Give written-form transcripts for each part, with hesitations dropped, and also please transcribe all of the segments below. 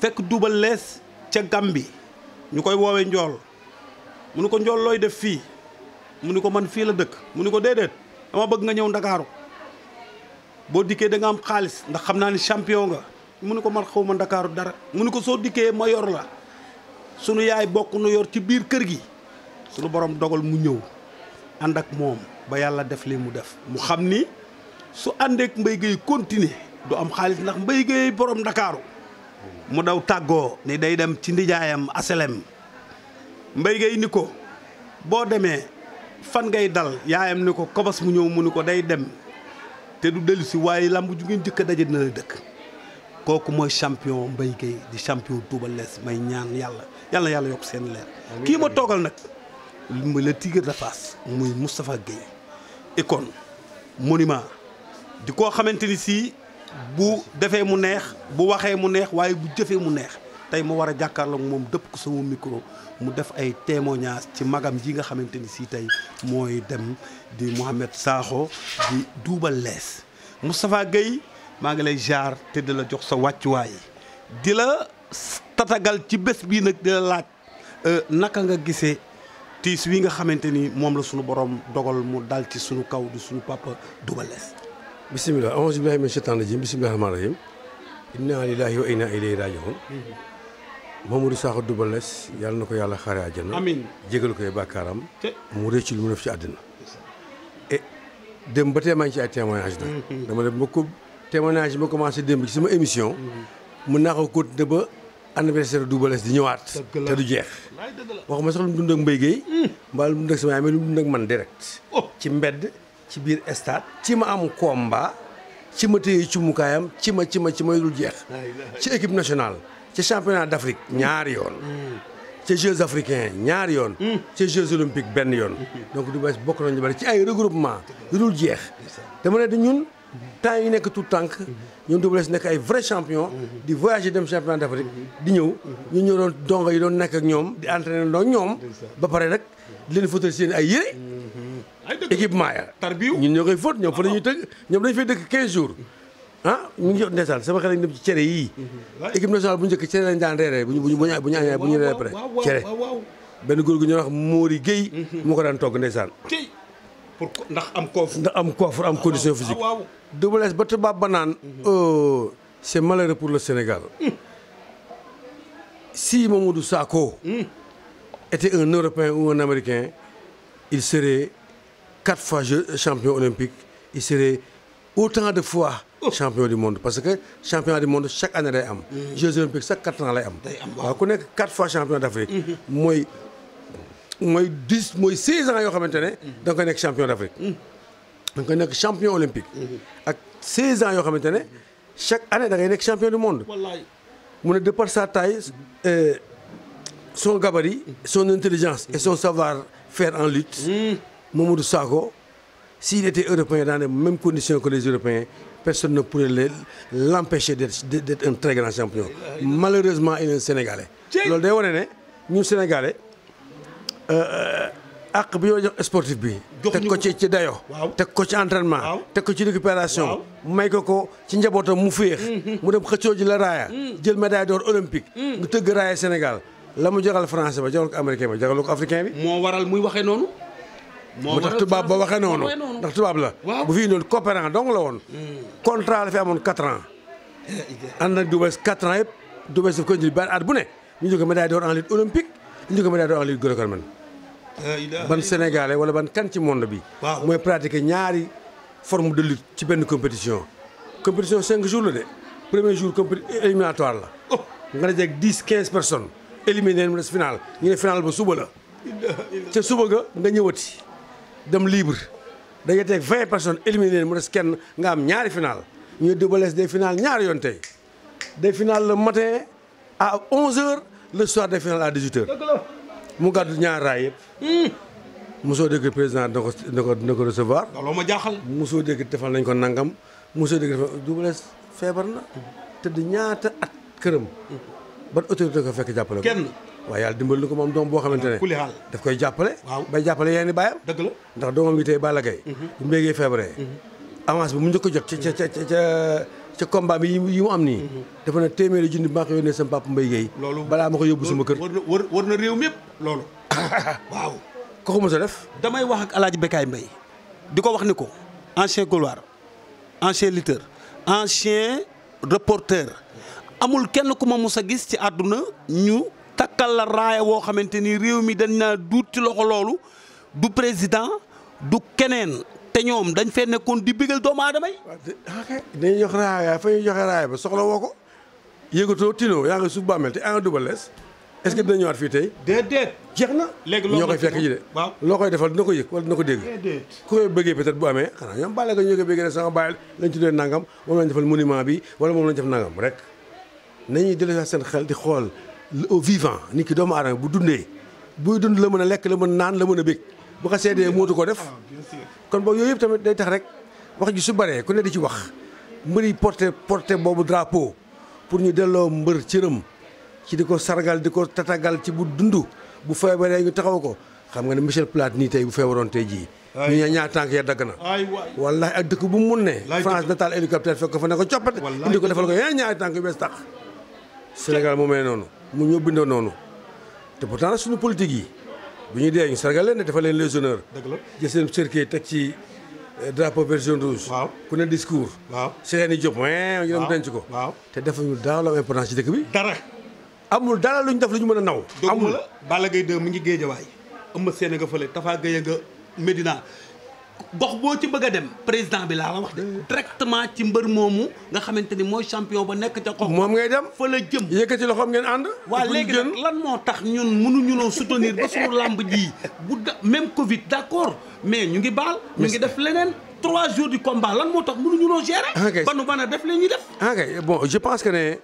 fekk Double Less ca Gàmbi ñu koy woowee Njool mu ni ko Njool looy def fii mu ni ko man fii la dëkk mu ni ko déedéet dama bëgg nga ñëw Ndakaaru boo dikkee da nga am xaalis ndax xam naa ni champion nga mu ni ko man xaw ma Ndakaaru dara mu ni ko soo dikkee ma yor la sunu yaay bokk nu yor ci biir kër gi sunu borom dogal mu ñëw ànd ak moom ba yàlla def li mu def mu xam ni su àndeek Mbaye Gueye continuer du am xaalis ndax Mbaye Gueye borom Ndakaaru mu daw tàggoo ni day dem ci ndijaayam aselem Mbaye Gueye ni ko boo demee fan ngay dal yaayam ni ko kobas mu ñëw mu ni ko day dem te du dellu si waaye lamb ju ngeen jëkk a daje dina la dëkk kooku mooy champion Mbaye Gueye di champion Double Less may ñaan yàlla yokk seen leer kii ma toogal nag muy le tigre de Fass muy Moustapha Gueye icône monument di koo xamante ni si bu defee mu neex bu waxee mu neex waaye bu jëfee mu neex tey ma war a jàkkaarloog moom dëpp ko sama micro mu def ay témoignages ci magam ji nga xamante ni si tey mooy dem di Mouhamed Sakho di Double Less Moustapha Gueye maa ngi lay jaar te di la jox sa wàccuwaay di la tatagal ci bés bii nag di la laaj naka nga gisee tiis wi nga xamante ni moom la sunu borom dogal mu dal ci sunu kaw di sunu papa Double Less. bisimilah auzu billahi mina shaytaani rajim bisimilah rahmaani rahim inna lillahi wa inna ilayhi raji'un Mamadou Sakho Double Less yàlla na ko yàlla xaare àjjana amiin jégal ko ay bàkkaaram mu rëcc lu mu def ci àddina et démb ba tey maa ngi ci ay témoignage nag dama def ba ko témoignage yi ma commencé démb ci sama émission mun naa ko continuer ba anniversaire Double Less di ñëwaat te du jeex waxuma sax lu mu dund ak Mbaye Gueye mbaa lu mu dund ak sama yaay mais lu mu dund ak man direct ci mbedd ci biir stade ci ma am combat ci ma téye ci mukaayam ci ma dul jeex ci équipe nationale ci championnat d'Afrique ñaari yoon ci Jeux africains ñaari yoon ci Jeux olympiques benn yoon donc Double Less bokk nañu bari ci ay regroupement yu dul jeex dama ne di ñun temps yi nekk tout tànk ñoom Double Less nekk ay vrai champion di voyager dem championnat d'Afrique di ñëw ñu ñëw doon dongo yi doon nekk ak ñoom di entraîner doon ñoom ba pare nag di leen fóotal seen ay yére équipement ya ñun ñoo koy fóot ñoom fa la ñuy tëgg ñoom dañu fay dëkk 15 jours ah ñu ngi jot ndeysaan sama xel dem ci cere yii équipe nationale bu njëkk cere lañ daan reeree bu ñu añee bu ñu reeree pare cere benn góor gu ñu wax Mori Gueye moo ko daan togg ndeysaan pour ndax am coffre am condition physique Double Less ba tubaab ba naan c'est malheureux pour le Sénégal si Mamadou Sakho était un Européen ou un Américain il serait 4 fois champion olympique il serait autant de fois champion du monde parce que champion du monde chaque année day am Jeux olympiques chaque 4 ans lay am waaw ku nekk 4 fois champion d'Afrique mooy 16 ans yoo xamante ne da nga koy nekk champion d'Afrique da nga koy nekk champion olympique ak 16 ans yoo xamante ne chaque année da ngay nekk champion du monde mu ne de par sa taille son gabarit son intelligence et son savoir-faire en lutte Mamadou Sakho s'il était européen dans les mêmes conditions que les Européens personne ne pourrait l'empêcher d'être un très grand champion malheureusement il est un Sénégalais loolu day wane ne ñun Sénégalais ak bi ñoo jox sportif bi teg ko ci dayo teg ko ci entraînement teg ko ci récupération may ko ci njabootam mu féex mu dem xëccoo ji la raaya jël médaille d'or olympique nga tëgg raaya Sénégal la mu joxal français ba joxal ko américain ba joxal ko africain bi moo waral muy waxee noonu moo tax tubaab ba waxee noonu ndax tubaab la bu fii noonu coopérant dong la woon contrat la fi amoon 4 ans ànd ak Double Less 4 ans yëpp Double Less daf ko indil benn at bu ne ñu jóge médaille d'or en lutte olympique ñu jóge médaille d'or en lutte gréco-romaine ban Sénégalais wala ban kan ci monde bi mooy pratiquer ñaari forme de lutte ci benn compétition 5 jours la de premier jour éliminatoire la nga dajee ak 10-15 personnes éliminé mu des final ñu ne final ba suba la ca suba nga ñëwati dem libre dañuy teg 20 personnes éliminé mu des kenn nga am ñaari final ñu Double Less des final ñaari yoon tey des final le matin à 11h le soir des final à 18h mu gàddu ñaar raay yëpp mosoo dégg président na ko recevoir loolu ma jaaxal mosoo dégg defal nañ ko nangam mosoo dégg defal Double Less feebar na tëdd ñaata at këram ban autorité ko fekk jàppale ko kenn waaye yàlla dimbali na ko moom doom boo xamante ne daf koy jàppale bay jàppale yenn baayam dëgg la ndax doomam bi tey Balla Gaye bu Mbaye Gueye feebaree avance bi mu njëkk ko jot ca combat bi yi mu am nii. dafa na téeméeri junni maa ko yónnee sama papa Mbaye Guèye. loolu balaa ma ko yóbbu sama kër. war na réew mépp loolu. waaw. ko ko mos a def. damay wax ak El Hadj Bécaye Mbaye di ko wax ni ko ancien gloire ancien lutteur ancien reporter amul kenn ku ma mos a gis ci àdduna ñu takkal la raaya woo xamante ni réew mi dañ naa duut ci loxo loolu du président du keneen te ñoom dañ fee nekkoon di bégal doomu aadama yi. ok dañuy jox raaya fa ñuy joxe raaya ba soxla woo ko yëgatoo tinoo yaa ngi suuf bàmmeel te en Double Less est-ce que dina ñëwaat fii tey. déedéet. jeex na léegi loolu ñoo koy fekk ji de. waaw loo koy defal dina ko yëg wala dina ko dégg. déedéet. ku koy bëggee peut-être bu amee xanaa ñoom bàlle nga ñoo koy bëggee ne sama bàyyi lañ tuddee nangam moom lañ defal monument bi wala moom lañ def nangam rek nañuy delluwaat seen xel di xool au vivant nit ki doomu aadama bu dundee buy dund la mën a lekk la mën naan la mën a bég bu ko seedee mootu ko def kon boobu yooyu yëpp tamit day tax rek wax ji su baree ku ne di ci wax mbër yi porté boobu drapeau pour ñu delloo mbër cëram ci di ko sargal di ko tatagal ci bu dund bu feebaree ñu taxaw ko xam nga ne Michel Platini tey bu feebaroon tey jii ñu ñaar tànk ya dagg na wallahi ak dëkk bu mu mun ne France nataal hélicoptère fekk ko fa ne ko coppate indi ko defal ko ñaari tànk yu bees tax Sénégal moo mel noonu mu ñoo bindoo noonu te pourtant nag suñu politique yi bu ñu dee ñu sargal leen ne defal leen les honneurs jël seen cercueil teg ci drapeau vert jaune rouge ku ne discours Cheikh Diop ñu dem denc ko te defuñu daaw la am importance ci dëkk bi dara amul dara lu ñu def lu ñu mën a naw amul la Balla Gaye 2 mu ngi Géejawaay Eumeu Sène nga fële Tafa Gueye nga Médina gox boo ci bëgg a dem président bi laa la wax de directement ci mbër moomu nga xamante ni mooy champion ba nekk ca gox moom ngay dem fa la jëm yëkkati loxoom ngeen ànd waa léegi nag lan moo tax ñun mënuñu noo soutenir ba suñu làmb ji bu même Covid d'accord mais ñu ngi baal ñu ngi def leneen 3 jours du combat lan moo tax mënuñu noo gérer ba nu mën a def la ñuy def ok bon je pense que ne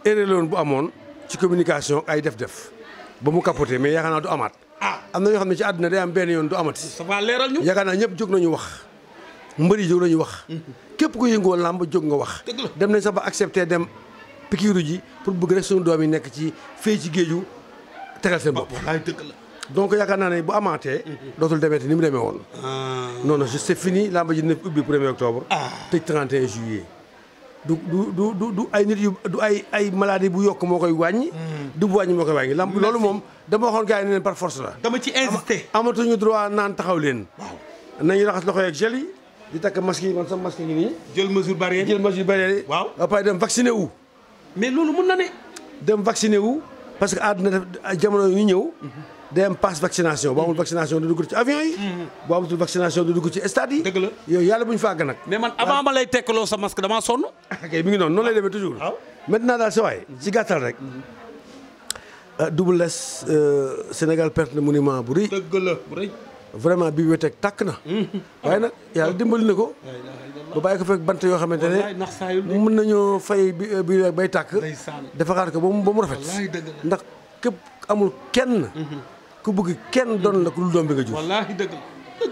erreur la woon bu amoon ci communication ay def ba mu capoté mais yaakaar naa du amaat am na ñoo xam ne ci àdduna day am benn yoon du amati. ça va leeral ñu. yaakaar naa ñëpp jóg nañu wax mbër yi jóg nañu wax. képp ku yëngoo làmb jóg nga wax. dem nañ sax ba accepté dem pikiiru ji pour bëgg rek suñu doom yi nekk ci fii ci géeju tegal seen bopp. wallaay dëgg la. donc yaakaar naa ne bu amaatee. dootul demeeti ni mu demee woon. non non c'est fini làmb ji dina ubbi 1er octobre. tëj 31 juillet. du ay nit yu du ay maladie bu yokk moo koy wàññi. du bu wàññi moo koy wàññi lamb loolu moom dama waxoon gars yi ne leen par force la. dama ci insister. amatuñu droit naan taxaw leen. waaw nañu raxas loxo yeeg gel yi di takk masque yi man sama masque yi nii. jël mesure barrière yi. waaw ba pare dem vacciné wu. mais loolu mën na ne. dem vacciné wu parce que àdduna def jamono yu ñëw. day am passe vaccination boo amul vaccination du dugg ci avion yi. boo amatul vaccination du dugg ci stade yi. dëgg la yooyu yàlla bu ñu fàgg nag. mais man avant ma lay tekkaloo sa masque damaa sonn. ok mi ngi noonu lay demee toujours. waaw maintenant daal sa waay ci gàttal rek. Double Less Sénégal perte na monument bu rëy. dëgg la bu rëy. vraiment bibliothèque tàkk na. waaye nag yàlla dimbali na ko. ba bàyyi ko fekk bant yoo xamante ne mën nañoo fay bi bay tàkk. defaraat ko ba mu rafet. ndax képp amul kenn. ku bëgg kenn doon la ku dul doom bi nga jur. wallaahi dëgg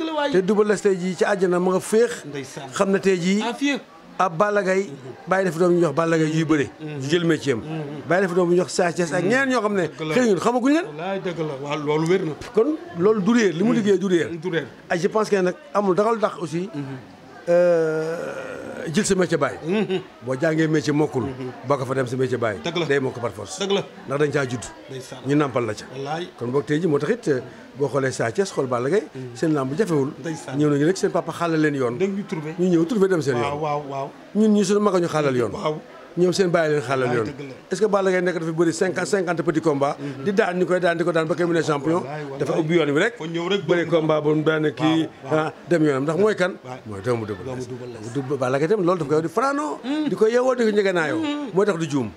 la waaye. te Double Less tey jii ci àjjana ma nga féex. xam ne tey jii. ab Balla Gaye bàyyi def doom ñu jox Balla Gaye yuy bëre. yu jël métier am. bàyyi def doom ñu jox Sa Thiès ak ñeneen ñoo xam ne. xëy ñun xamaguñ leen. wallaahi dëgg la waaw loolu wér na. kon loolu du réer li mu liggéey du réer. ay je pense que nag amul dara lu tax aussi. jël sa métier bàyyi. boo jàngee métier mokkul. boo ko fa dem sa métier bàyyi. day mokk par force. dëgg la ndax dañ caa judd. ñu nampal la ca. kon boog tey ji moo taxit boo xoolee Sa Thiès xool Balla Gaye seen lamb jafewul. ñëw nañu rek seen papa xaalal leen yoon. ñu ñëw trouvé dem seen yoon. waaw ñun ñi suñu mag ñu xaalal yoon. ñoom seen bàyyi leen xaalal yoon. est-ce que Balla Gaye nekk dafa bëri 50 petits combats. di daan ñu koy daan di ko daan ba kay mu ne champion. dafa ubbi yoon bi rek. bëri combat ba mu daan kii dem yoonam ndax mooy kan. mooy doomu Double Less. Balla Gaye tam loolu daf koy di fanaanoo. di ko yeewoo di ko njëgënaayoo. mooy tax du juum.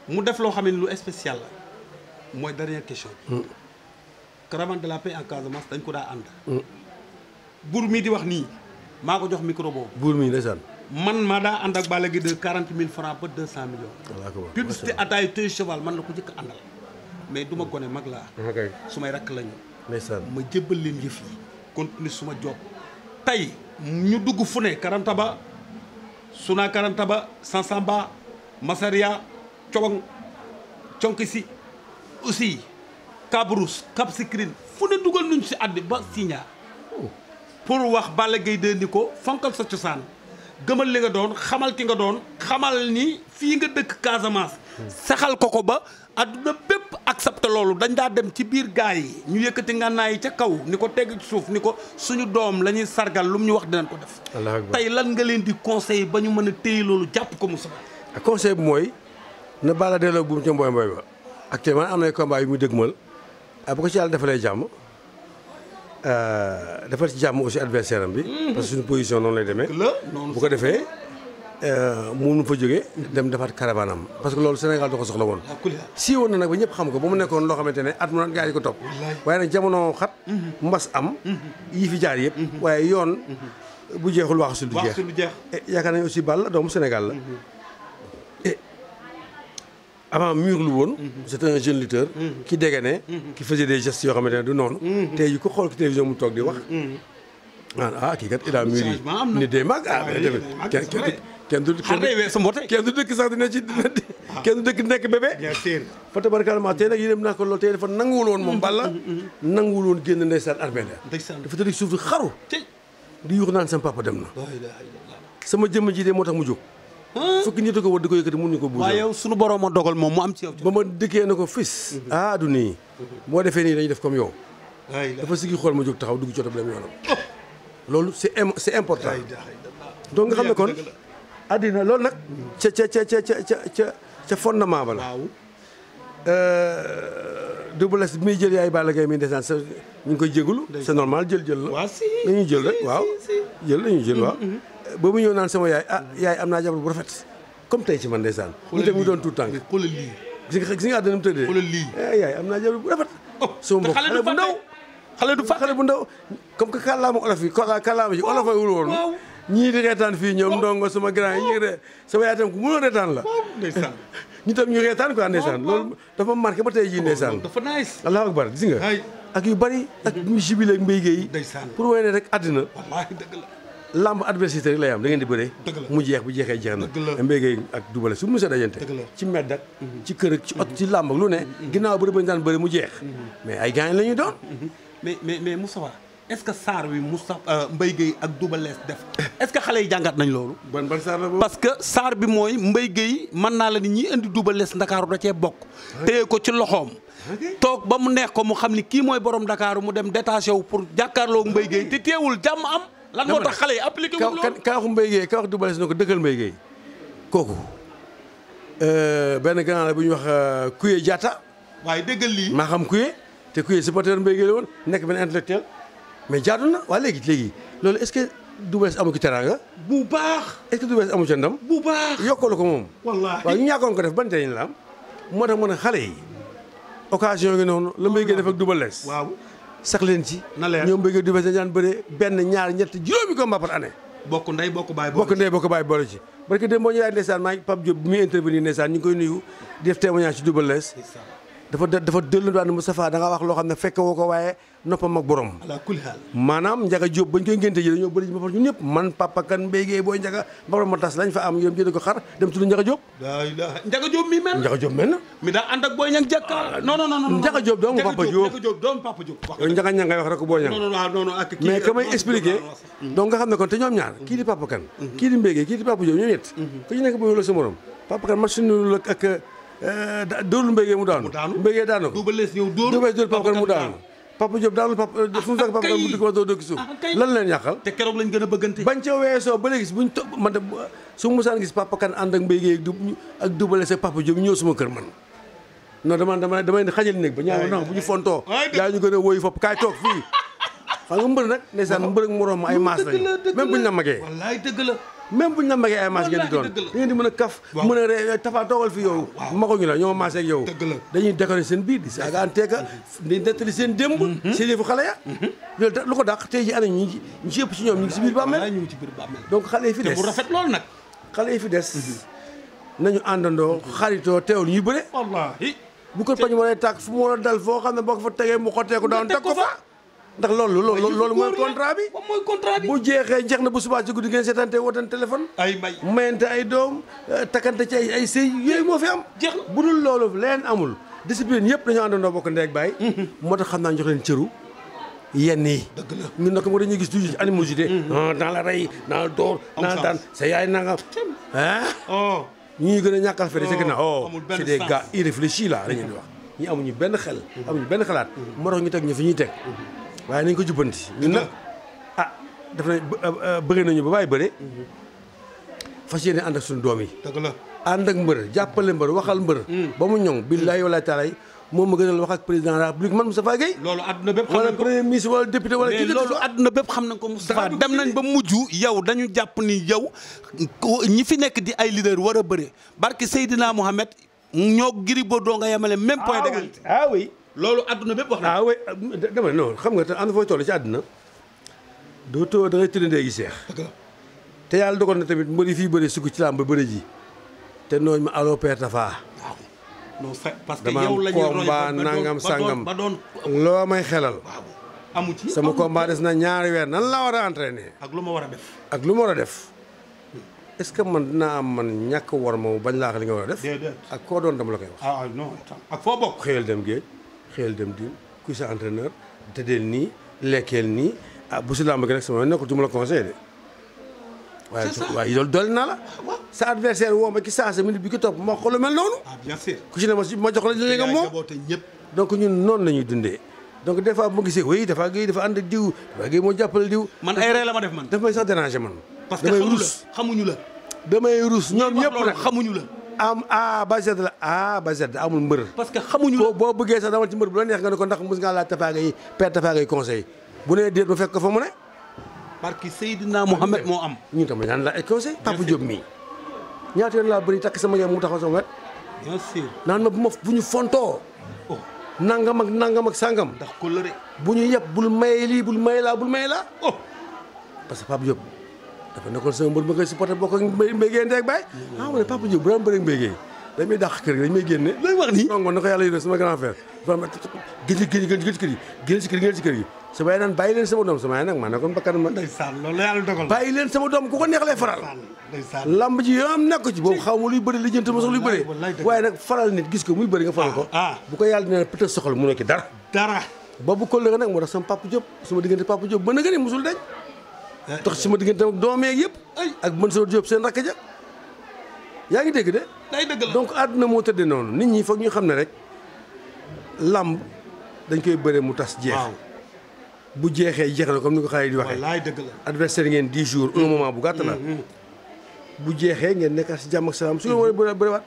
mu def loo xam ne lu spécial la mooy dernière question. caravane de la paix en Casamance dañ ko daa ànd. buur mii di wax nii maa ko jox micro boobu. buur mii ndeysaan. man maa daa ànd ak Balla Gaye de 40 000 francs ba 200 millions. publicité ataay tey cheval man la ko jëkk àndal. mais du ma gone mag laa. su may rakk lañu. ndeysaan ma jébbal leen yëf yi. continue suma job tey ñu dugg fu ne Karantaba Suna Karantaba Sansamba Massaria Cobong Conkisi aussi Kabrousse Cap Skirring fu ne dugal nuñ si àddi ba Signa pour wax Balla Gaye de ni ko fonkal sa cosaan gëmal li nga doon xamal ki nga doon xamal ni fii nga dëkk Casamance. saxal ko ba adduna bépp accepté loolu dañ daa dem ci biir gaay yi ñu yëkkati ngànnaay yi ca kaw ni ko tegg ci suuf ni ko suñu doom la ñuy sargal lu mu ñu wax dinañ ko def. tey lan nga leen di conseil ba ñu mën a téye loolu jàpp ko Moustapha. conseil bi mooy na Balla delloo buum ca mboy mboy ba actuellement am na ay combat yu muy dëgmal bu ko ci yàlla defalee jàmm defal ci jàmm aussi adversaire am bi. parce que suñu position noonu lay demee. bu ko defee mënu fa jógee dem defaat caravane am parce que loolu Sénégal da ko soxla woon. si woon na nag ba ñëpp xam ko ba mu nekkoon loo xamante ne at mu naan gaa yi ko topp. waaye nag jamono xat. mbas am. yi fi jaar yëpp. waaye yoon bu jeexul waxu du jeex. yaakaar nañu aussi Balla doomu Sénégal la. avant mur lu woon. c'était un jeune lutteur. qui dégainait. qui faisait des gestes yoo xamante ne du noonu. tey jii ko xool ko télévision mu toog di wax. kii kat il a mûri ni day mag kenn du dëkk sax dina ci kenn du dëkk nekk bébé. fa tabarkalla tey nag yéen naa ko loolu tey dafa nanguwul woon moom Balla. nanguwul woon génn ndeysaan armée dafa tëdd suuf di xaru. di yuux naan sama papa dem na. sama jëmm ji de moo tax mu jóg. fukki nit ko war di ko yëkkati mun ñu ko buuse. waaye yow sunu borom a dogal moom mu am ci yow. ba ma dëkkee na ko fis. du nii. boo defee nii dañuy def comme yow. dafa sigi xool ma jóg taxaw dugg ci oto bi dem yoonam. loolu c'est important. donc nga xam ne kon. àddina loolu nag. ca fondement ba la. Double Less bi muy jël yaay Balla Gaye mi ndeysaan sa ñu ngi koy jégalu. c'est normal jël la. dañuy jël rek waaw. dañuy jël waaw. ba mu ñëw naan sama yaay yaay am naa jabar bu rafet comme tey ci man ndeysaan. ñu dem ñu doon tout tànk. xoolal lii. gis nga àddina mu tëddee. xoolal lii. yaay am naa jabar bu rafet. sama mbokk xale bu ndaw. xale bu ndaw comme que kàllaama olof yi kàllaama ji olof ay wul woon. ñii di reetaan fii ñoom ndongo sama grand yi ñii de sama yaay tam ku mënoon reetaan la. ndeysaan ñu tam ñu reetaan quoi ndeysaan loolu dafa marqué ba tey jii ndeysaan. dafa nice. allahu akbar gis nga. ak yu bari ak ñu jibile ak mbéy yi. pour wane rek àddina. wallaahi dëgg la. lamb adversité rek lay am da ngeen di bëree. mu jeex bu jeexee jeex na. mbéy ak Double Less su mu sa dajante. ci mbedd ak ci kër ak ci ot ci lamb ak lu ne. ginnaaw bëri bañ daan bëri mu jeex. mais ay gaañ la ñuy doon. mais Moustapha est-ce que saar wi Mbaye Gueye ak Double Less def est-ce que xale yi jàngat nañ loolu. ban saar la boobu. parce que saar bi mooy Mbaye Gueye mën naa la ni ñi indi Double Less Ndakaaru da cee bokk. téye ko ci loxoom. toog ba mu neex ko mu xam ni kii mooy borom Ndakaaru mu dem détaché wu pour jàkkaarloo Mbaye Gueye te teewul jàmm am. lan moo tax xale yi appliqué wu loolu. ka waxu Mbaye Gueye ka wax Double Less na ko dëkkal Mbaye Gueye kooku benn grand la bu ñuy wax Kouye Diatta. waaye dëggal lii maa xam Kouye te Kouye supporter Mbaye Gueye la woon nekk benn intellectuel mais jaadu na waa léegi loolu est-ce que Double Less amu ci teraanga bu baax. est-ce que Double Less amu ca ndam bu baax yokkalu ko moom. wallaahi waaw ñu ñàkkoon ko def ban njëriñ la am moo tax mën a xale yi occasion ngi noonu la Mbaye Gueye def ak Double Less. waaw sax leen ci. na leer ñoom Mbaye Gueye Double Less dañu daan bëre benn ñaar ñett juróomi combat par année. bokk ndey bokk baay boole ci. parce que dem boo ñu yaay ndeysaan maa ngi Pape Diop bi muy intervenir ndeysaan ñu ngi koy nuyu di def témoignage ci Double Less. dafa dëllu daan Moustapha da nga wax loo xam ne fekk woo ko waaye noppam ak borom. maanaam Njaga Diop bañ koy ngénte ji dañoo bëri ba ñun ñëpp man Papa Kan Mbaye Gueye booy Njaga ba ma tas lañ fa am yom jënd ko xar dem tudd Njaga Diop. Njaga Diop mi mel. Njaga Diop mel na. mi daa ànd ak booy ñang jàkkaar. non Njaga Diop doomu Papa Diop. yow Njaga ñang ngay wax rek booy ñang. mais ka may expliqué. donc nga xam ne kon te ñoom ñaar kii di Papa Kan kii di Mbaye Gueye kii di Papa Diop ñoom ñett ku ñu nekk booy la sa morom Papa Kan machine ak dóorlu Mbaye Gueye mu daanu. Mbaye Gueye daanu ko. Double Less ñëw dóor Papa Kan mu daanu. Papa Diop daanul fu mu fekk Papa Kan mu di ko doo dëkk suuf. lan leen yàqal. te keroog lañ gën a bëggante. bañ ca weesoo ba léegi buñ topp man de su ma musaan gis Papa Kan ànd ak Mbaye Gueye ak Double Less ak Papa Diop ñëw suma kër man. non damay xajal néeg ba ñaaw non bu ñu fontoo. yaa ñu gën a wóoyu fopp kaay toog fii. xam nga mbër nag ndeysaan mbër ak moroom ay maas lañu même buñ la magee. wallaay dëgg la. même buñ la magee ay maas ngeen di doon da ngeen di mën a kaf mën a ree Tafa toogal fi yow maguñu la ñoo maasee ak yow dañuy décorer seen biir di saaga anteeka di nettali seen démb seen yëfu xale ya loolu lu ko dàq tey ji ana ñu ci ëpp ci ñoom ñu ngi si biir bàmmeel donc xale yi fi des bu rafet loolu nag xale yi fi des nañu àndandoo xaritoo teewul ñuy bëre wallaahi bu ko pañ waree tàkk fu mu war a dal foo xam ne boo ko fa tegee mu xotteeku daan teg ko fa ndax loolu mooy contrat bi bu jeexee jeex na bu subaa ci guddi ngeen seetante wootan téléphone ay may mayante ay doom takkante ci ay sëy yooyu moo fi am jeex bu dul loolu leen amul discipline yëpp dañoo àndandoo bokk ndeeg baay moo tax xam naa jox leen cëru yenn yi. ñun nag moo dañuy gis toujours animosité. dans la rey dans le door. dans daan sa yaay nangam. ah. ñi gën a ñàkkal fere c'est que na c'est des gars irréfléchis là la ñuy wax. ñi amuñu benn xel. amuñu benn xalaat. moo tax ñu teg ñu fi ñuy teg. waaye nañ ko jubbanti. ñun nag daf nañ bëri nañu ba bàyyi bëre. fas yéene ànd ak suñu doom yi. dëgg la ànd ak mbër jàppale mbër waxal mbër. ba mu ñoŋ billahi wala taala moom ma gënal wax ak président de la république man Moustapha Gueye. loolu àdduna bépp xam wala nañ ko premier ministre wala député wala. mais loolu àdduna bépp xam nañ ko Moustapha dem nañ ba mujj yow dañu jàpp ni yow ñi fi nekk di ay leader war a bëre barke Seydina Mohamed ñoo Gris Bordeaux nga yemale même point d'égalité. ah oui loolu àdduna bépp wax na. ah oui dama non xam nga te ànd fooy toll ci àdduna dootoo da ngay tëddee gi seex. te yàlla dogal na tamit mbëri fii bëri sukk ci làmb bëri ji te nooñu ma allo Père Tafa. non parce que yow la ñuy roy combat nangam sangam ba doon loo may xelal. amu ci sama combat des na ñaari weer nan la war a entraîner. ak lu ma war a def. ak lu ma war a def est-ce que man dinaa am man ñàkk war ma bañ laa wax li nga war a def. déedéet ak koo doon dama la koy wax. ah non ak foo bokk. xëyal dem géej xëyal dem diin kuy sa entraîneur tëddeel nii lekkeel nii bu si làmb gi rek sama nekkul du ma la conseillé de. waaye loolu dolli naa la. sa adversaire woo ma ki saa sa minute bi ki topp ma wax ko lu mel noonu. bien sûr. ku ci ne ma jox la li nga moom. donc ñun noonu la ñuy dundee. donc des fois bu ma gisee oui dafa Gueye dafa ànd ak diw dafa Gueye moo jàppale diw. man ay ree la ma def man. daf may sax déranger man. parce que xamuñu la. damay rus ñoom ñëpp nag xamuñu la. ba Z la ba Z amul mbër. parce que xamuñu la boo bëggee sax dama ci mbër bu la neex nga ne ko ndax mos ngaa laaj Tafa Gueye Père Tafa Gueye conseil bu nee déet ba fekk ko fa mu ne. parce que Seydina Mohamed moo am. ñun tamit daan la ay conseil Papa Diop mii ñaata yoon laa bëri takk sama yem mu taxaw sama wet. bien sûr. naan ma bu ñu fontoo. nangam ak sangam. ndax kóllëre. bu ñu yeb bul maye lii bul maye laa bul maye laa. parce que Papa Diop dafa nekkoon sama mbër ma koy supporté bokk ak mbéygee ndeeg baay. ma ne Papa Diop bu daan bëri mbéygee dañ may dàq kër gi dañ may génne. lay wax nii non na ko yàlla yéene sama grand frère. vraiment génn ci kër gi génn ci kër gi. sama yaay naan bàyyi leen sama doom sama yaay nag maa nekkoon bakkan ma. ndeysaan loolu yàlla dogal. bàyyi leen sama doom ku ko neex lay faral. ndeysaan lamb ji yoom nekk ci boobu xaw ma luy bëri lijjanti ma sax luy bëri. waaye nag faral nit gis ko muy bëri nga faral ko. bu ko yàlla dina peut-être soxla mu nekk dara. ba bu ko léegi nag moo tax sama Papa Diop sama diggante Papa Diop ba na gën a musul dañ. tax sama diggante ak doom yeeg yëpp. ak Mansour Diop seen rakk ja yaa ngi dégg de. day dëgg la donc àdduna moo tëddee noonu nit ñi foog ñu xam ne rek lamb dañ koy bëre mu tas jeex. bu jeexee jeex na comme ni ko xale yi di waxee. wallaay dëgg la. adversaire ngeen 10 jours un moment bu gàtt la. bu jeexee ngeen nekk si jàmm ak salaam su ngeen war a bëriwaat.